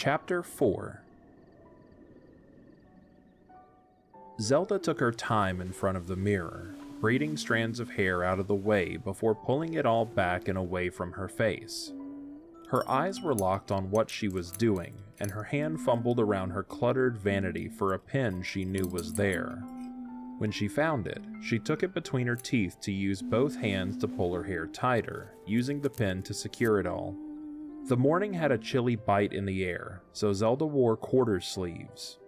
Chapter 4. Zelda took her time in front of the mirror, braiding strands of hair out of the way before pulling it all back and away from her face. Her eyes were locked on what she was doing, and her hand fumbled around her cluttered vanity for a pin she knew was there. When she found it, she took it between her teeth to use both hands to pull her hair tighter, using the pin to secure it all. The morning had a chilly bite in the air, so Zelda wore quarter sleeves.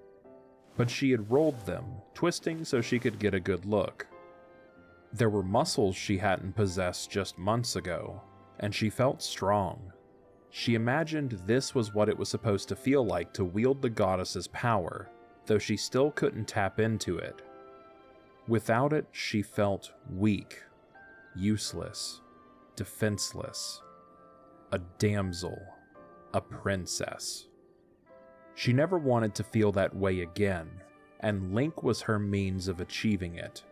But she had rolled them, twisting so she could get a good look. There were muscles she hadn't possessed just months ago, and she felt strong. She imagined this was what it was supposed to feel like to wield the goddess's power, though she still couldn't tap into it. Without it, she felt weak, useless, defenseless. A damsel, a princess. She never wanted to feel that way again, and Link was her means of achieving it.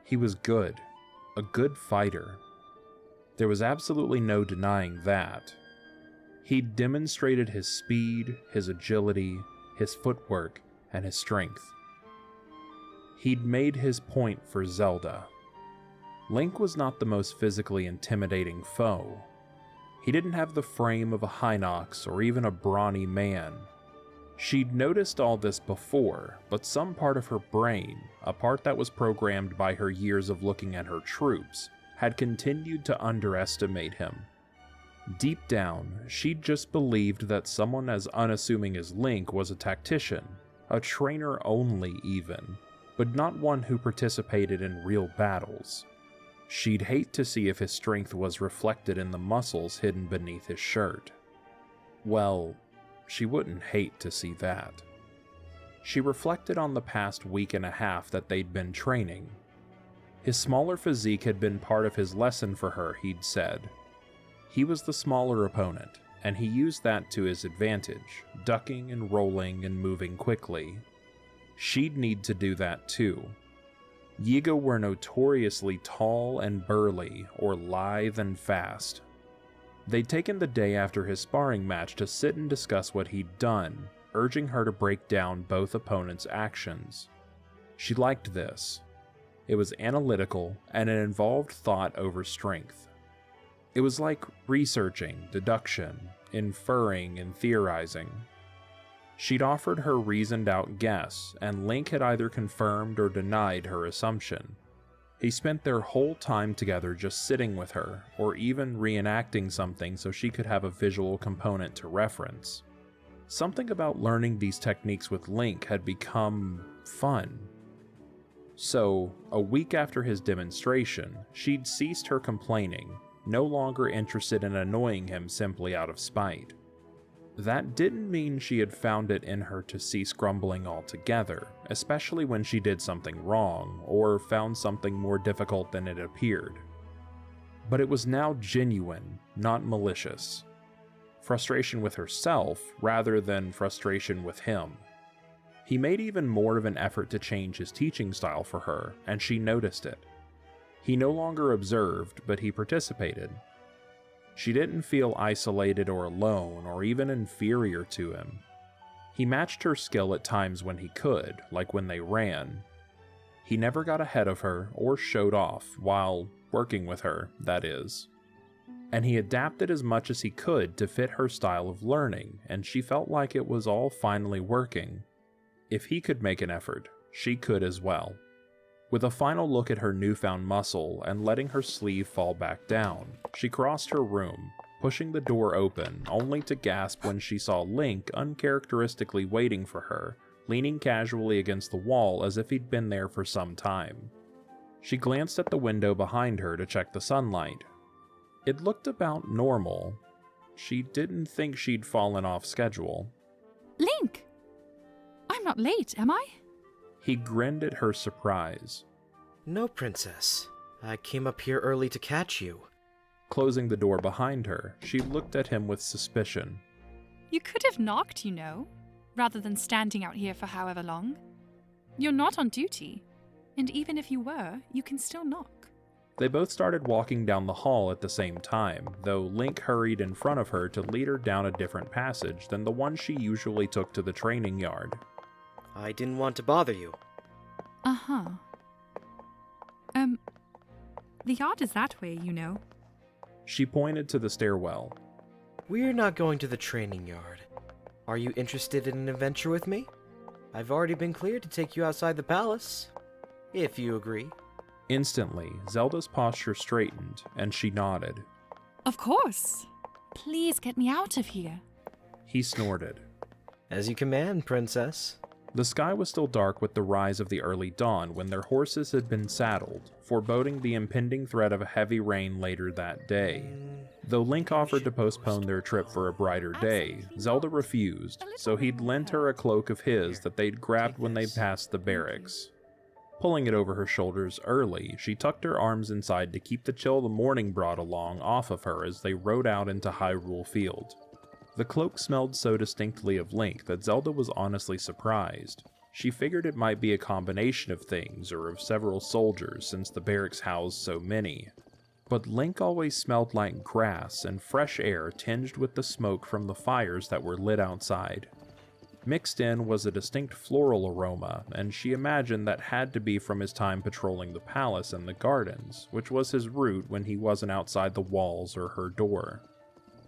He was good, a good fighter. There was absolutely no denying that. He'd demonstrated his speed, his agility, his footwork, and his strength. He'd made his point for Zelda. Link was not the most physically intimidating foe. He didn't have the frame of a Hinox or even a brawny man. She'd noticed all this before, but some part of her brain, a part that was programmed by her years of looking at her troops, had continued to underestimate him. Deep down, she'd just believed that someone as unassuming as Link was a tactician, a trainer only even, but not one who participated in real battles. She'd hate to see if his strength was reflected in the muscles hidden beneath his shirt. Well, she wouldn't hate to see that. She reflected on the past week and a half that they'd been training. His smaller physique had been part of his lesson for her, he'd said. He was the smaller opponent, and he used that to his advantage, ducking and rolling and moving quickly. She'd need to do that too. Yiga were notoriously tall and burly, or lithe and fast. They'd taken the day after his sparring match to sit and discuss what he'd done, urging her to break down both opponents' actions. She liked this. It was analytical, and it involved thought over strength. It was like researching, deduction, inferring, and theorizing. She'd offered her reasoned-out guess, and Link had either confirmed or denied her assumption. He spent their whole time together just sitting with her, or even reenacting something so she could have a visual component to reference. Something about learning these techniques with Link had become fun. So, a week after his demonstration, she'd ceased her complaining, no longer interested in annoying him simply out of spite. That didn't mean she had found it in her to cease grumbling altogether, especially when she did something wrong, or found something more difficult than it appeared. But it was now genuine, not malicious. Frustration with herself, rather than frustration with him. He made even more of an effort to change his teaching style for her, and she noticed it. He no longer observed, but he participated. She didn't feel isolated or alone, or even inferior to him. He matched her skill at times when he could, like when they ran. He never got ahead of her, or showed off, while working with her, that is. And he adapted as much as he could to fit her style of learning, and she felt like it was all finally working. If he could make an effort, she could as well. With a final look at her newfound muscle and letting her sleeve fall back down, she crossed her room, pushing the door open, only to gasp when she saw Link uncharacteristically waiting for her, leaning casually against the wall as if he'd been there for some time. She glanced at the window behind her to check the sunlight. It looked about normal. She didn't think she'd fallen off schedule. Link! I'm not late, am I? He grinned at her surprise. No, Princess. I came up here early to catch you. Closing the door behind her, she looked at him with suspicion. You could have knocked, you know, rather than standing out here for however long. You're not on duty, and even if you were, you can still knock. They both started walking down the hall at the same time, though Link hurried in front of her to lead her down a different passage than the one she usually took to the training yard. I didn't want to bother you. Uh-huh. The yard is that way, you know. She pointed to the stairwell. We're not going to the training yard. Are you interested in an adventure with me? I've already been cleared to take you outside the palace, if you agree. Instantly, Zelda's posture straightened, and she nodded. Of course. Please get me out of here. He snorted. As you command, princess. The sky was still dark with the rise of the early dawn when their horses had been saddled, foreboding the impending threat of a heavy rain later that day. Though Link offered to postpone their trip for a brighter day, Zelda refused, so he'd lent her a cloak of his that they'd grabbed when they passed the barracks. Pulling it over her shoulders early, she tucked her arms inside to keep the chill the morning brought along off of her as they rode out into Hyrule Field. The cloak smelled so distinctly of Link that Zelda was honestly surprised. She figured it might be a combination of things or of several soldiers since the barracks housed so many. But Link always smelled like grass and fresh air tinged with the smoke from the fires that were lit outside. Mixed in was a distinct floral aroma, and she imagined that had to be from his time patrolling the palace and the gardens, which was his route when he wasn't outside the walls or her door.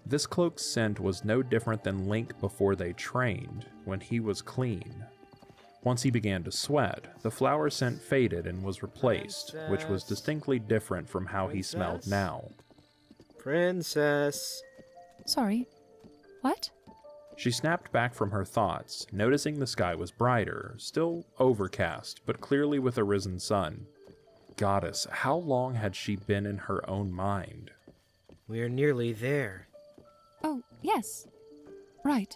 This cloak's scent was no different than Link before they trained, when he was clean. Once he began to sweat, the flower scent faded and was replaced, which was distinctly different from how he smelled now. Princess. Sorry. What? She snapped back from her thoughts, noticing the sky was brighter, still overcast, but clearly with a risen sun. Goddess, how long had she been in her own mind? We're nearly there. Oh, yes. Right.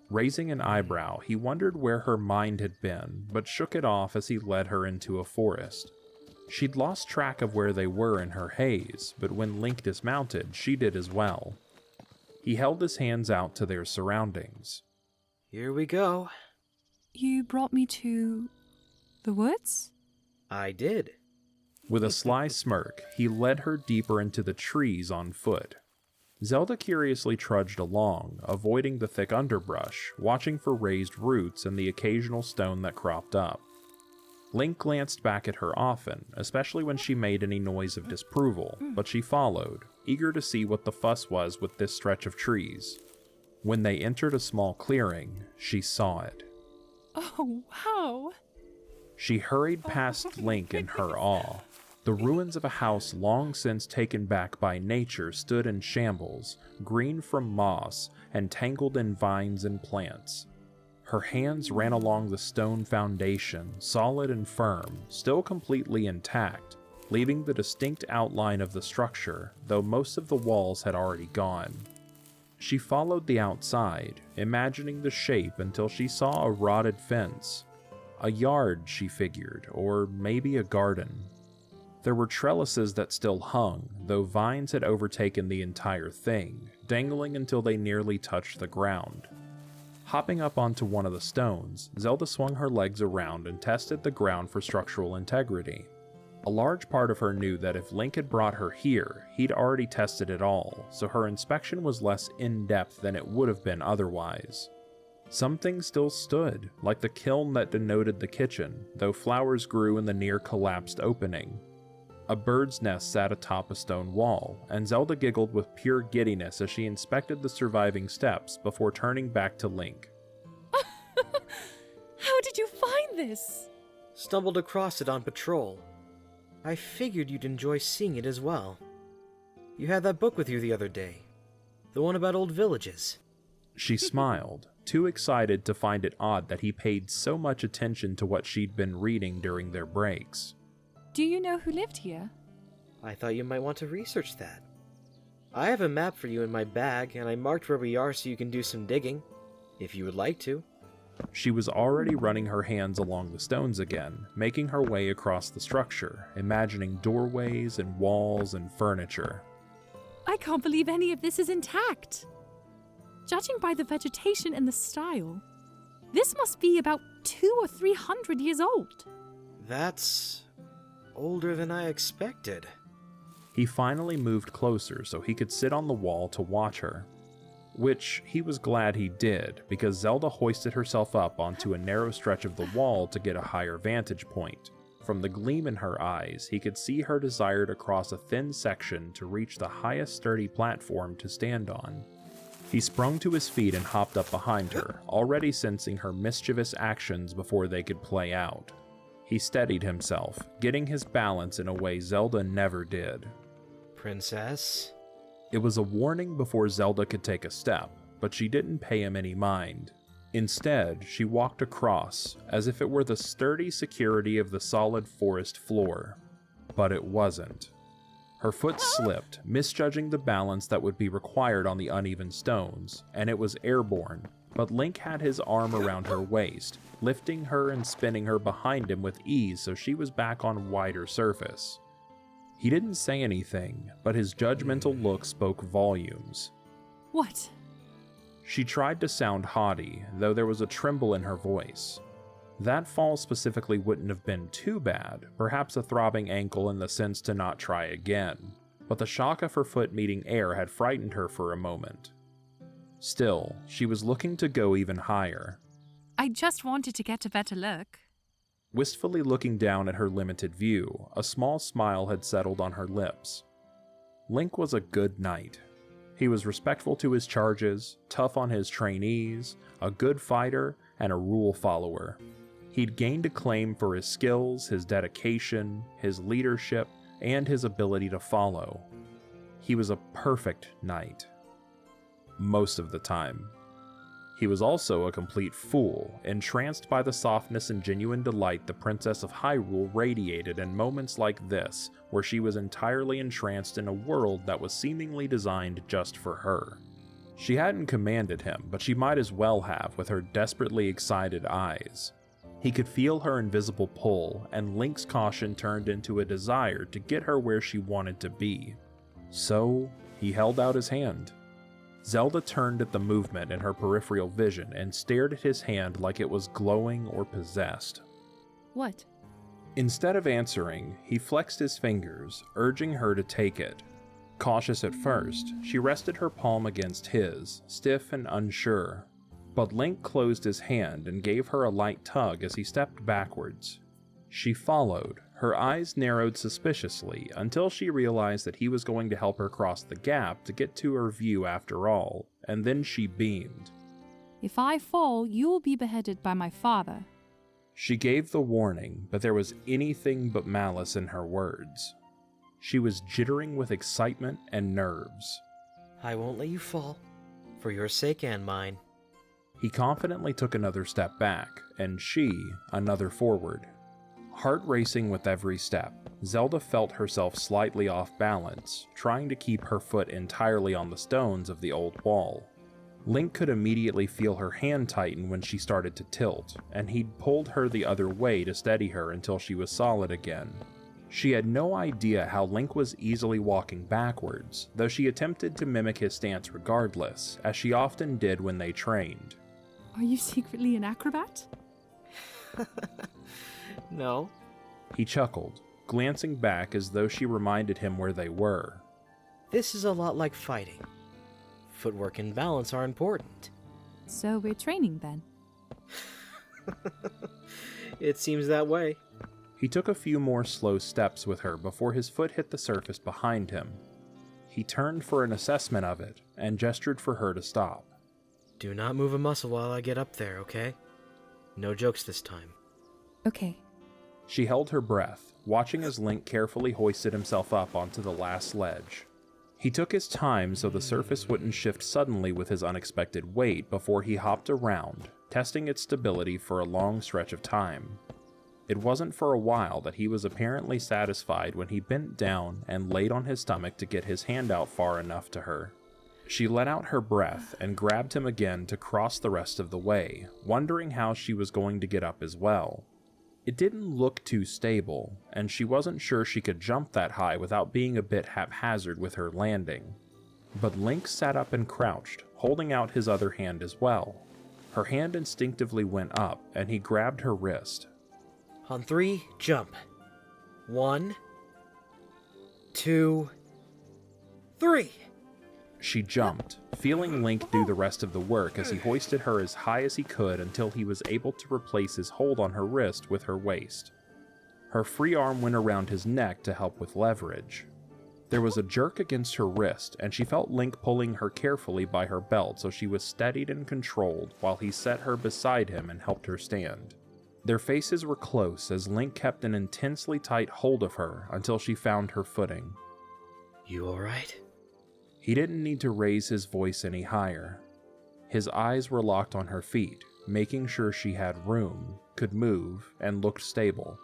Raising an eyebrow, he wondered where her mind had been, but shook it off as he led her into a forest. She'd lost track of where they were in her haze, but when Link dismounted, she did as well. He held his hands out to their surroundings. Here we go. You brought me to the woods? I did. With a sly smirk, he led her deeper into the trees on foot. Zelda curiously trudged along, avoiding the thick underbrush, watching for raised roots and the occasional stone that cropped up. Link glanced back at her often, especially when she made any noise of disapproval, but she followed, eager to see what the fuss was with this stretch of trees. When they entered a small clearing, she saw it. Oh, wow. She hurried past Link in her awe. The ruins of a house long since taken back by nature stood in shambles, green from moss and tangled in vines and plants. Her hands ran along the stone foundation, solid and firm, still completely intact, leaving the distinct outline of the structure, though most of the walls had already gone. She followed the outside, imagining the shape until she saw a rotted fence. A yard, she figured, or maybe a garden. There were trellises that still hung, though vines had overtaken the entire thing, dangling until they nearly touched the ground. Hopping up onto one of the stones, Zelda swung her legs around and tested the ground for structural integrity. A large part of her knew that if Link had brought her here, he'd already tested it all, so her inspection was less in-depth than it would have been otherwise. Some things still stood, like the kiln that denoted the kitchen, though flowers grew in the near-collapsed opening. A bird's nest sat atop a stone wall, and Zelda giggled with pure giddiness as she inspected the surviving steps before turning back to Link. How did you find this? Stumbled across it on patrol. I figured you'd enjoy seeing it as well. You had that book with you the other day. The one about old villages. She smiled, too excited to find it odd that he paid so much attention to what she'd been reading during their breaks. Do you know who lived here? I thought you might want to research that. I have a map for you in my bag, and I marked where we are so you can do some digging, if you would like to. She was already running her hands along the stones again, making her way across the structure, imagining doorways and walls and furniture. I can't believe any of this is intact. Judging by the vegetation and the style, this must be about 200 or 300 years old. That's older than I expected. He finally moved closer so he could sit on the wall to watch her. Which he was glad he did, because Zelda hoisted herself up onto a narrow stretch of the wall to get a higher vantage point. From the gleam in her eyes, he could see her desire to cross a thin section to reach the highest sturdy platform to stand on. He sprung to his feet and hopped up behind her, already sensing her mischievous actions before they could play out. He steadied himself, getting his balance in a way Zelda never did. Princess? It was a warning before Zelda could take a step, but she didn't pay him any mind. Instead, she walked across, as if it were the sturdy security of the solid forest floor. But it wasn't. Her foot slipped, misjudging the balance that would be required on the uneven stones, and it was airborne, but Link had his arm around her waist, lifting her and spinning her behind him with ease so she was back on wider surface. He didn't say anything, but his judgmental look spoke volumes. What? She tried to sound haughty, though there was a tremble in her voice. That fall specifically wouldn't have been too bad, perhaps a throbbing ankle in the sense to not try again, but the shock of her foot meeting air had frightened her for a moment. Still, she was looking to go even higher. I just wanted to get a better look. Wistfully looking down at her limited view, a small smile had settled on her lips. Link was a good knight. He was respectful to his charges, tough on his trainees, a good fighter, and a rule follower. He'd gained acclaim for his skills, his dedication, his leadership, and his ability to follow. He was a perfect knight. Most of the time. He was also a complete fool, entranced by the softness and genuine delight the Princess of Hyrule radiated in moments like this, where she was entirely entranced in a world that was seemingly designed just for her. She hadn't commanded him, but she might as well have with her desperately excited eyes. He could feel her invisible pull, and Link's caution turned into a desire to get her where she wanted to be. So, he held out his hand. Zelda turned at the movement in her peripheral vision and stared at his hand like it was glowing or possessed. What? Instead of answering, he flexed his fingers, urging her to take it. Cautious at first, she rested her palm against his, stiff and unsure. But Link closed his hand and gave her a light tug as he stepped backwards. She followed, her eyes narrowed suspiciously until she realized that he was going to help her cross the gap to get to her view after all, and then she beamed. If I fall, you will be beheaded by my father. She gave the warning, but there was anything but malice in her words. She was jittering with excitement and nerves. I won't let you fall, for your sake and mine. He confidently took another step back, and she another forward. Heart racing with every step, Zelda felt herself slightly off balance, trying to keep her foot entirely on the stones of the old wall. Link could immediately feel her hand tighten when she started to tilt, and he'd pulled her the other way to steady her until she was solid again. She had no idea how Link was easily walking backwards, though she attempted to mimic his stance regardless, as she often did when they trained. Are you secretly an acrobat? No. He chuckled, glancing back as though she reminded him where they were. This is a lot like fighting. Footwork and balance are important. So we're training then. It seems that way. He took a few more slow steps with her before his foot hit the surface behind him. He turned for an assessment of it and gestured for her to stop. Do not move a muscle while I get up there, okay? No jokes this time. Okay. She held her breath, watching as Link carefully hoisted himself up onto the last ledge. He took his time so the surface wouldn't shift suddenly with his unexpected weight before he hopped around, testing its stability for a long stretch of time. It wasn't for a while that he was apparently satisfied when he bent down and laid on his stomach to get his hand out far enough to her. She let out her breath and grabbed him again to cross the rest of the way, wondering how she was going to get up as well. It didn't look too stable, and she wasn't sure she could jump that high without being a bit haphazard with her landing. But Link sat up and crouched, holding out his other hand as well. Her hand instinctively went up, and he grabbed her wrist. On 3, jump. 1, 2, 3. She jumped, feeling Link do the rest of the work as he hoisted her as high as he could until he was able to replace his hold on her wrist with her waist. Her free arm went around his neck to help with leverage. There was a jerk against her wrist, and she felt Link pulling her carefully by her belt so she was steadied and controlled while he set her beside him and helped her stand. Their faces were close as Link kept an intensely tight hold of her until she found her footing. You alright? He didn't need to raise his voice any higher. His eyes were locked on her feet, making sure she had room, could move, and looked stable.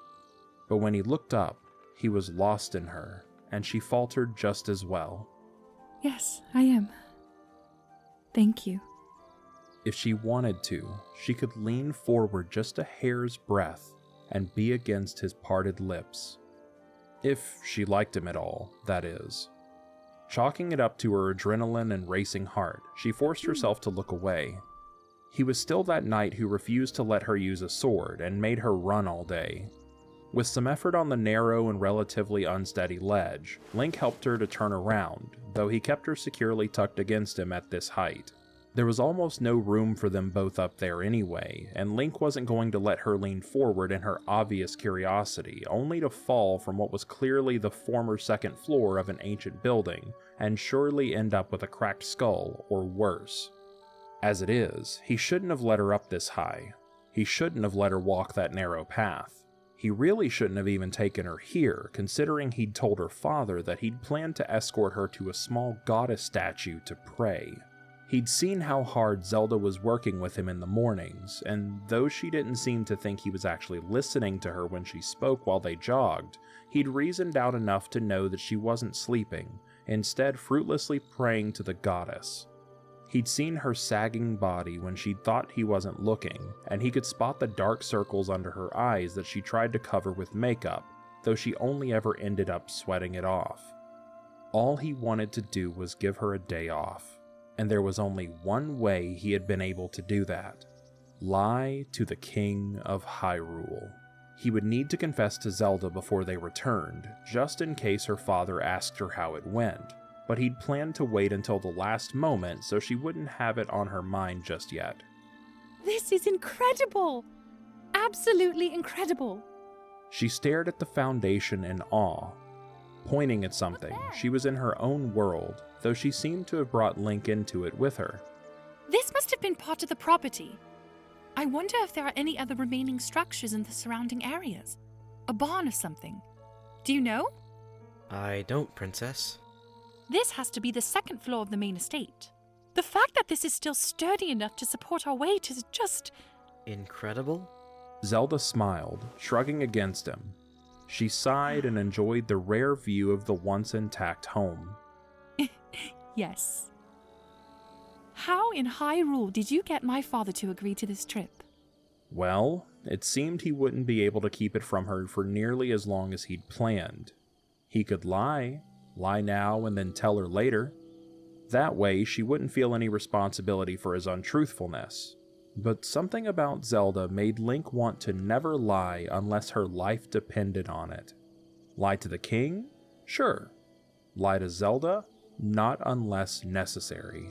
But when he looked up, he was lost in her, and she faltered just as well. Yes, I am. Thank you. If she wanted to, she could lean forward just a hair's breadth and be against his parted lips. If she liked him at all, that is. Chalking it up to her adrenaline and racing heart, she forced herself to look away. He was still that knight who refused to let her use a sword and made her run all day. With some effort on the narrow and relatively unsteady ledge, Link helped her to turn around, though he kept her securely tucked against him at this height. There was almost no room for them both up there anyway, and Link wasn't going to let her lean forward in her obvious curiosity, only to fall from what was clearly the former second floor of an ancient building, and surely end up with a cracked skull, or worse. As it is, he shouldn't have let her up this high. He shouldn't have let her walk that narrow path. He really shouldn't have even taken her here, considering he'd told her father that he'd planned to escort her to a small goddess statue to pray. He'd seen how hard Zelda was working with him in the mornings, and though she didn't seem to think he was actually listening to her when she spoke while they jogged, he'd reasoned out enough to know that she wasn't sleeping, instead fruitlessly praying to the goddess. He'd seen her sagging body when she'd thought he wasn't looking, and he could spot the dark circles under her eyes that she tried to cover with makeup, though she only ever ended up sweating it off. All he wanted to do was give her a day off. And there was only one way he had been able to do that. Lie to the King of Hyrule. He would need to confess to Zelda before they returned, just in case her father asked her how it went, but he'd planned to wait until the last moment so she wouldn't have it on her mind just yet. This is incredible! Absolutely incredible! She stared at the foundation in awe. Pointing at something, she was in her own world, though she seemed to have brought Link into it with her. This must have been part of the property. I wonder if there are any other remaining structures in the surrounding areas. A barn or something. Do you know? I don't, Princess. This has to be the second floor of the main estate. The fact that this is still sturdy enough to support our weight is just... Incredible? Zelda smiled, shrugging against him. She sighed and enjoyed the rare view of the once intact home. Yes. How in Hyrule did you get my father to agree to this trip? Well, it seemed he wouldn't be able to keep it from her for nearly as long as he'd planned. He could lie now and then tell her later. That way, she wouldn't feel any responsibility for his untruthfulness. But something about Zelda made Link want to never lie unless her life depended on it. Lie to the king? Sure. Lie to Zelda? Not unless necessary.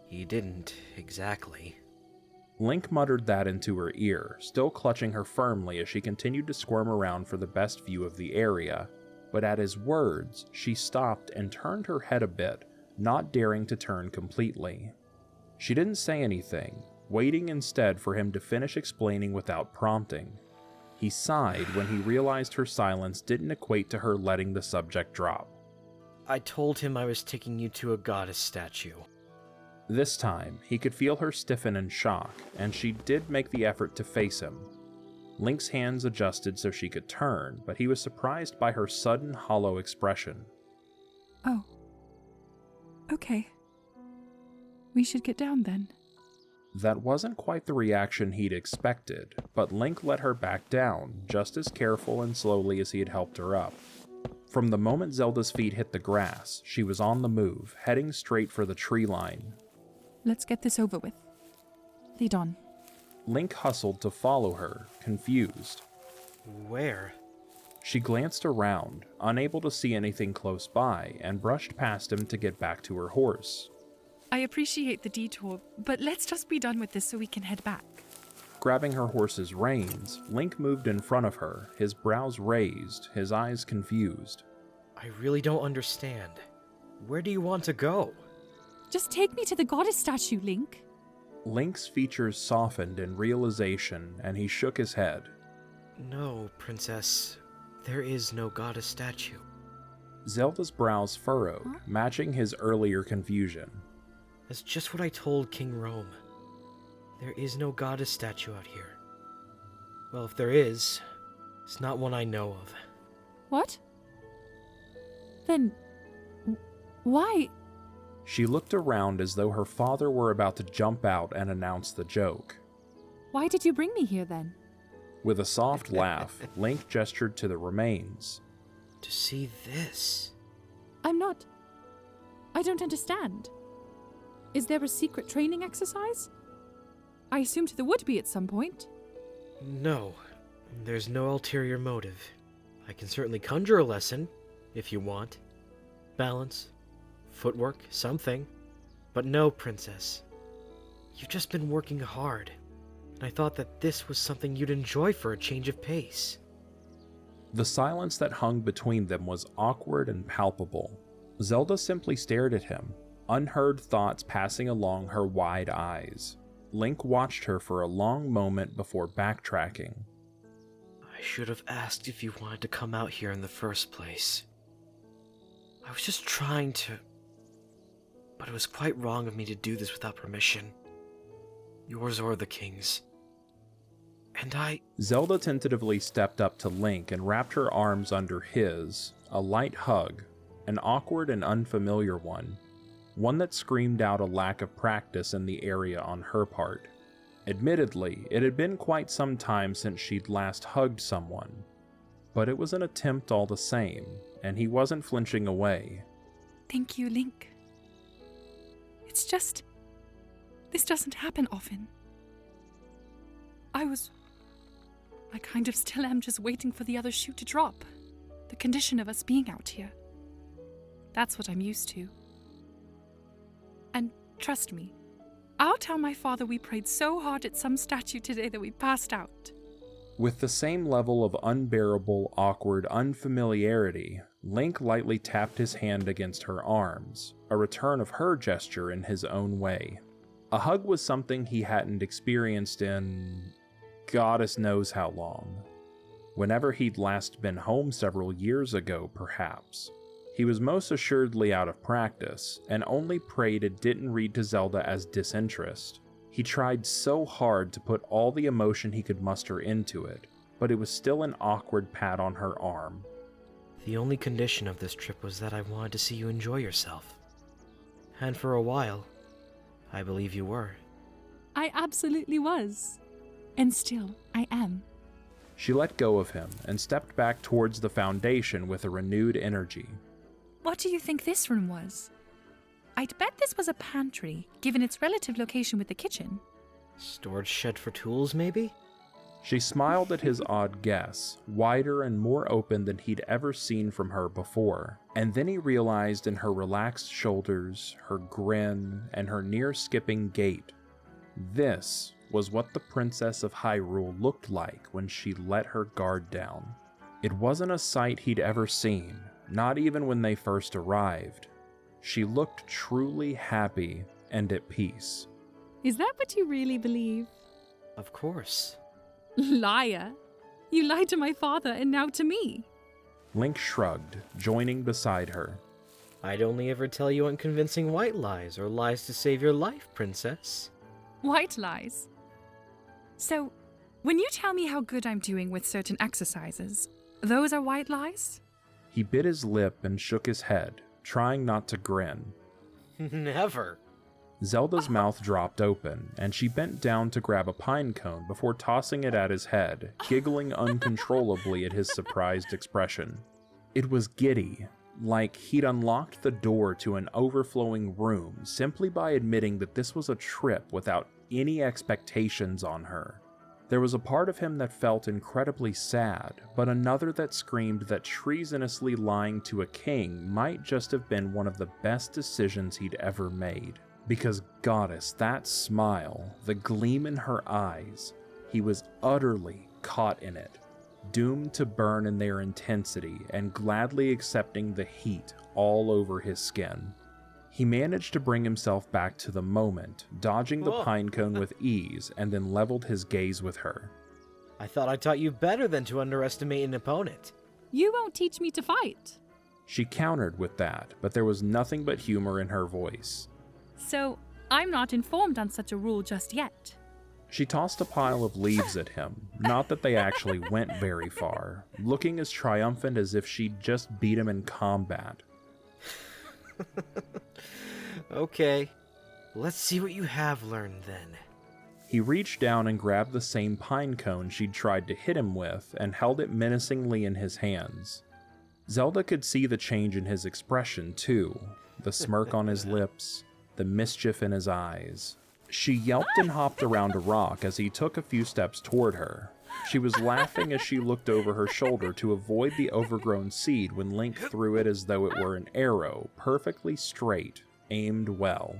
He didn't, exactly. Link muttered that into her ear, still clutching her firmly as she continued to squirm around for the best view of the area. But at his words, she stopped and turned her head a bit, not daring to turn completely. She didn't say anything, waiting instead for him to finish explaining without prompting. He sighed when he realized her silence didn't equate to her letting the subject drop. I told him I was taking you to a goddess statue. This time, he could feel her stiffen in shock, and she did make the effort to face him. Link's hands adjusted so she could turn, but he was surprised by her sudden, hollow expression. Oh. Okay. We should get down then. That wasn't quite the reaction he'd expected, but Link let her back down, just as careful and slowly as he had helped her up. From the moment Zelda's feet hit the grass, she was on the move, heading straight for the tree line. Let's get this over with. Lead on. Link hustled to follow her, confused. Where? She glanced around, unable to see anything close by, and brushed past him to get back to her horse. I appreciate the detour, but let's just be done with this so we can head back. Grabbing her horse's reins, Link moved in front of her, his brows raised, his eyes confused. I really don't understand. Where do you want to go? Just take me to the goddess statue, Link. Link's features softened in realization, and he shook his head. No, Princess. There is no goddess statue. Zelda's brows furrowed, matching his earlier confusion. That's just what I told King Rome. There is no goddess statue out here. Well, if there is, it's not one I know of. What? Then, why? She looked around as though her father were about to jump out and announce the joke. Why did you bring me here then? With a soft laugh, Link gestured to the remains. To see this? I don't understand. Is there a secret training exercise? I assumed there would be at some point. No, there's no ulterior motive. I can certainly conjure a lesson, if you want. Balance, footwork, something. But no, Princess. You've just been working hard, and I thought that this was something you'd enjoy for a change of pace. The silence that hung between them was awkward and palpable. Zelda simply stared at him, unheard thoughts passing along her wide eyes. Link watched her for a long moment before backtracking. I should have asked if you wanted to come out here in the first place. I was just trying to... But it was quite wrong of me to do this without permission. Yours or the king's. And Zelda tentatively stepped up to Link and wrapped her arms under his, a light hug, an awkward and unfamiliar one that screamed out a lack of practice in the area on her part. Admittedly, it had been quite some time since she'd last hugged someone, but it was an attempt all the same, and he wasn't flinching away. Thank you, Link. It's just... this doesn't happen often. I kind of still am just waiting for the other shoe to drop. The condition of us being out here. That's what I'm used to. And trust me, I'll tell my father we prayed so hard at some statue today that we passed out. With the same level of unbearable, awkward unfamiliarity, Link lightly tapped his hand against her arms, a return of her gesture in his own way. A hug was something he hadn't experienced in... goddess knows how long. Whenever he'd last been home several years ago, perhaps. He was most assuredly out of practice, and only prayed it didn't read to Zelda as disinterest. He tried so hard to put all the emotion he could muster into it, but it was still an awkward pat on her arm. The only condition of this trip was that I wanted to see you enjoy yourself. And for a while, I believe you were. I absolutely was. And still, I am. She let go of him and stepped back towards the foundation with a renewed energy. What do you think this room was? I'd bet this was a pantry, given its relative location with the kitchen. Storage shed for tools, maybe? She smiled at his odd guess, wider and more open than he'd ever seen from her before, and then he realized in her relaxed shoulders, her grin, and her near-skipping gait, this was what the Princess of Hyrule looked like when she let her guard down. It wasn't a sight he'd ever seen, not even when they first arrived. She looked truly happy and at peace. Is that what you really believe? Of course. Liar! You lied to my father and now to me. Link shrugged, joining beside her. I'd only ever tell you unconvincing white lies or lies to save your life, Princess. White lies? So, when you tell me how good I'm doing with certain exercises, those are white lies? He bit his lip and shook his head, trying not to grin. Never. Zelda's mouth dropped open, and she bent down to grab a pine cone before tossing it at his head, giggling uncontrollably at his surprised expression. It was giddy, like he'd unlocked the door to an overflowing room simply by admitting that this was a trip without any expectations on her. There was a part of him that felt incredibly sad, but another that screamed that treasonously lying to a king might just have been one of the best decisions he'd ever made. Because goddess, that smile, the gleam in her eyes, he was utterly caught in it, doomed to burn in their intensity and gladly accepting the heat all over his skin. He managed to bring himself back to the moment, dodging the pine cone with ease, and then leveled his gaze with her. I thought I taught you better than to underestimate an opponent. You won't teach me to fight. She countered with that, but there was nothing but humor in her voice. So, I'm not informed on such a rule just yet. She tossed a pile of leaves at him, not that they actually went very far, looking as triumphant as if she'd just beat him in combat. Okay, let's see what you have learned then. He reached down and grabbed the same pine cone she'd tried to hit him with and held it menacingly in his hands. Zelda could see the change in his expression too, the smirk on his lips, the mischief in his eyes. She yelped and hopped around a rock as he took a few steps toward her. She was laughing as she looked over her shoulder to avoid the overgrown seed when Link threw it as though it were an arrow, perfectly straight, aimed well.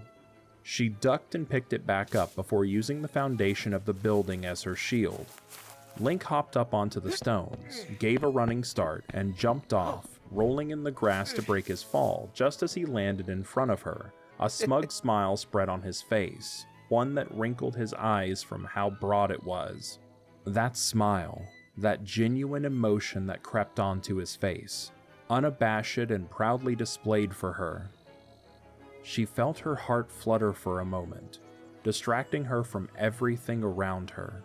She ducked and picked it back up before using the foundation of the building as her shield. Link hopped up onto the stones, gave a running start, and jumped off, rolling in the grass to break his fall just as he landed in front of her, a smug smile spread on his face, one that wrinkled his eyes from how broad it was. That smile, that genuine emotion that crept onto his face, unabashed and proudly displayed for her. She felt her heart flutter for a moment, distracting her from everything around her.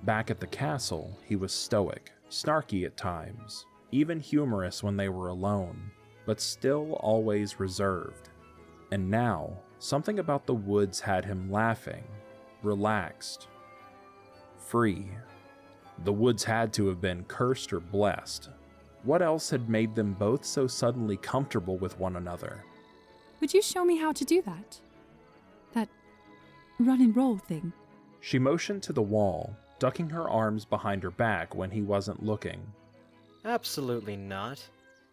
Back at the castle, he was stoic, snarky at times, even humorous when they were alone, but still always reserved. And now, something about the woods had him laughing, relaxed, free. The woods had to have been cursed or blessed. What else had made them both so suddenly comfortable with one another? Would you show me how to do that? That run and roll thing? She motioned to the wall, ducking her arms behind her back when he wasn't looking. Absolutely not.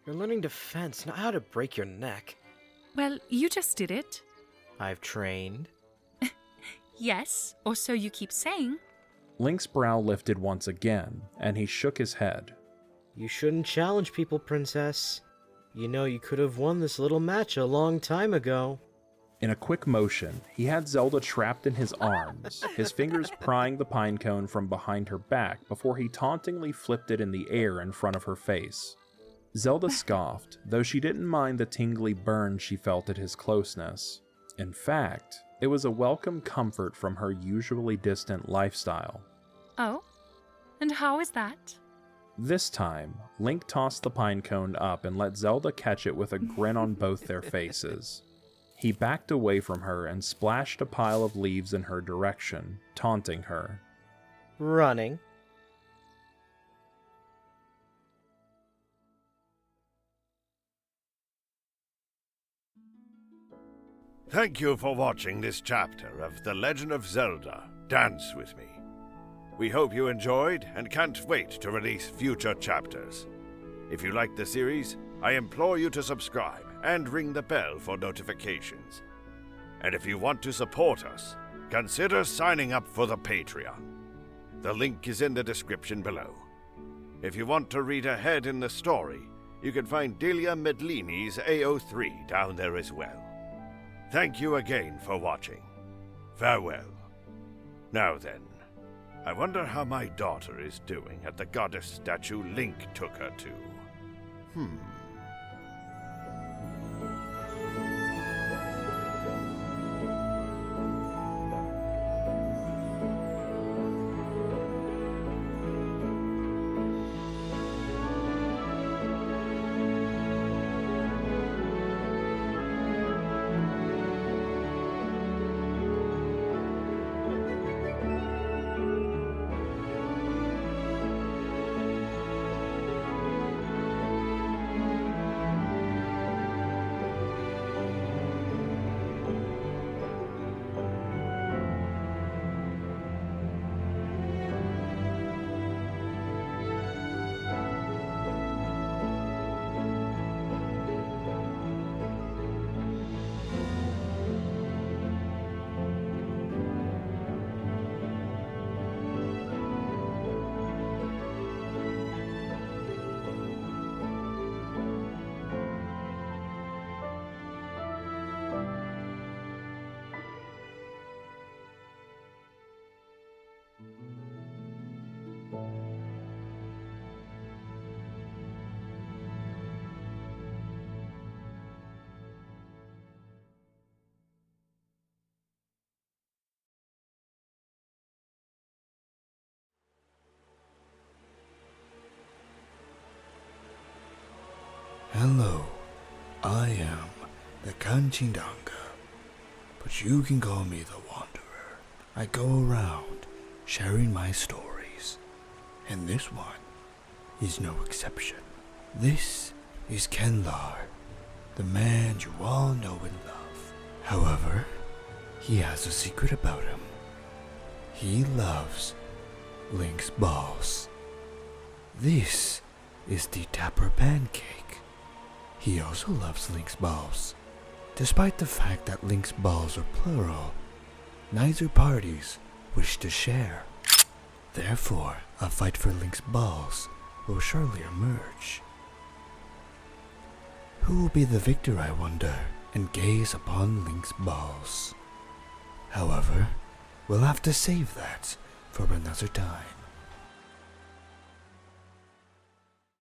You're learning defense, not how to break your neck. Well, you just did it. I've trained. Yes, or so you keep saying. Link's brow lifted once again, and he shook his head. You shouldn't challenge people, Princess. You know you could have won this little match a long time ago. In a quick motion, he had Zelda trapped in his arms, his fingers prying the pine cone from behind her back before he tauntingly flipped it in the air in front of her face. Zelda scoffed, though she didn't mind the tingly burn she felt at his closeness. In fact, it was a welcome comfort from her usually distant lifestyle. Oh? And how is that? This time, Link tossed the pine cone up and let Zelda catch it with a grin on both their faces. He backed away from her and splashed a pile of leaves in her direction, taunting her. Running. Thank you for watching this chapter of The Legend of Zelda: Dance With Me. We hope you enjoyed and can't wait to release future chapters. If you like the series, I implore you to subscribe and ring the bell for notifications. And if you want to support us, consider signing up for the Patreon. The link is in the description below. If you want to read ahead in the story, you can find DeiliaMedlini's AO3 down there as well. Thank you again for watching. Farewell. Now then, I wonder how my daughter is doing at the goddess statue Link took her to. Hello, I am the Kanchindanga, but you can call me the Wanderer. I go around sharing my stories, and this one is no exception. This is Kenlar, the man you all know and love. However, he has a secret about him. He loves Link's balls. This is the Tapper Pancake. He also loves Link's balls. Despite the fact that Link's balls are plural, neither parties wish to share. Therefore, a fight for Link's balls will surely emerge. Who will be the victor, I wonder, and gaze upon Link's balls? However, we'll have to save that for another time.